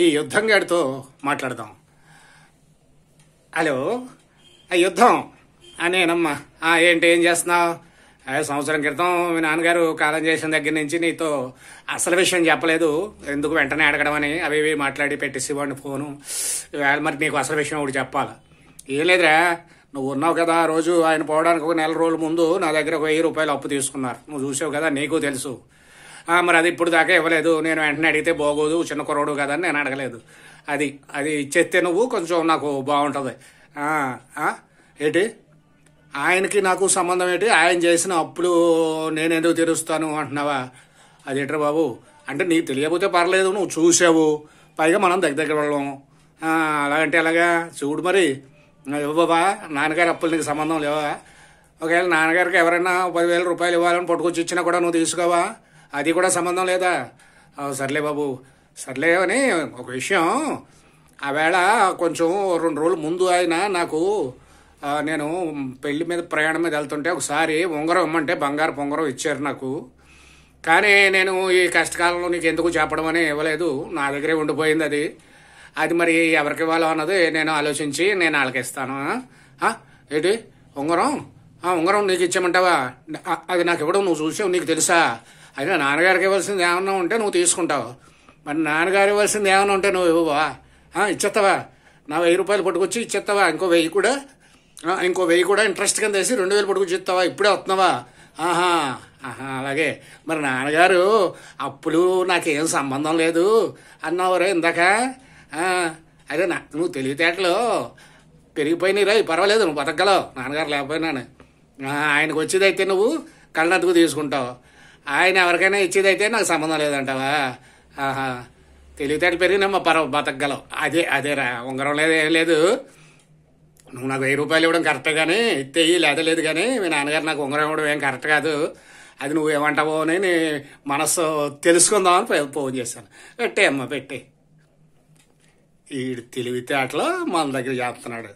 ఈ యుద్ధం గాడితో మాట్లాడదాం. హలో, యుద్ధం నేనమ్మా. ఏంటి, ఏం చేస్తున్నావు? సంవత్సరం క్రితం మీ నాన్నగారు కాలం చేసిన దగ్గర నుంచి నీతో అసలు విషయం చెప్పలేదు, ఎందుకు వెంటనే అడగడం అని అవి ఇవి మాట్లాడి పెట్టేసేవాడిని ఫోను. ఇవాళ మరి నీకు అసలు విషయం ఒకటి చెప్పాలా. ఏం లేదురా, నువ్వు ఉన్నావు కదా, ఆ రోజు ఆయన పోవడానికి ఒక నెల రోజుల ముందు నా దగ్గర ఒక 1000 రూపాయలు అప్పు తీసుకున్నారు. నువ్వు చూసావు కదా, నీకు తెలుసు. మరి అది ఇప్పుడు దాకా ఇవ్వలేదు. నేను వెంటనే అడిగితే బాగోదు, చిన్న కుర్రోడు కదా అని నేను అడగలేదు. అది ఇచ్చేస్తే నువ్వు కొంచెం నాకు బాగుంటుంది. ఏంటి, ఆయనకి నాకు సంబంధం ఏంటి? ఆయన చేసిన అప్పులు నేను ఎందుకు తీరుస్తాను అంటున్నావా? అదేంట్రా బాబు, అంటే నీకు తెలియకపోతే పర్లేదు, నువ్వు చూసావు, పైగా మనం దగ్గర వెళ్ళాం. అలాగంటే అలాగా చూడు, మరి ఇవ్వవా? నాన్నగారి అప్పులు నీకు సంబంధం లేవా? ఒకవేళ నాన్నగారికి ఎవరైనా 10,000 రూపాయలు ఇవ్వాలని పట్టుకొచ్చి ఇచ్చినా కూడా నువ్వు తీసుకోవా? అది కూడా సంబంధం లేదా? సర్లే బాబు, సర్లే అని ఒక విషయం. ఆవేళ కొంచెం 2 రోజుల ముందు ఆయన నాకు, నేను పెళ్లి మీద ప్రయాణం మీద వెళ్తుంటే ఒకసారి ఉంగరం ఇమ్మంటే బంగారు ఉంగరం ఇచ్చారు నాకు. కానీ నేను ఈ కష్టకాలంలో నీకు ఎందుకు చెప్పడం అని ఇవ్వలేదు, నా దగ్గరే ఉండిపోయింది అది. అది మరి ఎవరికి ఇవ్వాలో అన్నది నేను ఆలోచించి నేను వాళ్ళకి ఇస్తాను. ఏంటి ఉంగరం నీకు ఇచ్చామంటావా? అది నాకు ఇవ్వడం నువ్వు చూసావు, నీకు తెలుసా? అయినా నాన్నగారికి ఇవ్వాల్సింది ఏమన్నా ఉంటే నువ్వు తీసుకుంటావు, మరి నాన్నగారు ఇవ్వాల్సింది ఏమన్నా ఉంటే నువ్వు ఇవ్వవా? ఇచ్చేస్తావా? నా 1000 రూపాయలు పట్టుకొచ్చి ఇచ్చేస్తావా? ఇంకో 1000 కూడా ఇంట్రెస్ట్ కింద వేసి 2000 పట్టుకొచ్చి ఇస్తావా? ఇప్పుడే వస్తున్నావా? అలాగే. మరి నాన్నగారు అప్పులు నాకేం సంబంధం లేదు అన్నావురే ఇందాక. అదే నువ్వు తెలివితేటలు పెరిగిపోయినాయి, పర్వాలేదు, నువ్వు బతకగలవు నాన్నగారు లేకపోయినాను. ఆయనకు వచ్చేదైతే నువ్వు కళ్ళనట్టుకు తీసుకుంటావు, ఆయన ఎవరికైనా ఇచ్చేదైతే నాకు సంబంధం లేదంటావా? తెలివితేటలు పెరిగినమ్మా బతకగలవు. అదేరా, ఉంగరం లేదు, ఏం లేదు. నువ్వు నాకు 1000 రూపాయలు ఇవ్వడం కరెక్టే కానీ ఇత్తేయి లేదా లేదు, కానీ మీ నాన్నగారు నాకు ఉంగరం ఇవ్వడం ఏం కరెక్ట్ కాదు. అది నువ్వు ఏమంటావో అని మనసు తెలుసుకుందామని ఫోన్ చేశాను. పెట్టే అమ్మ, పెట్టే. ఈ తెలివితేటలో మన దగ్గర చేస్తున్నాడు.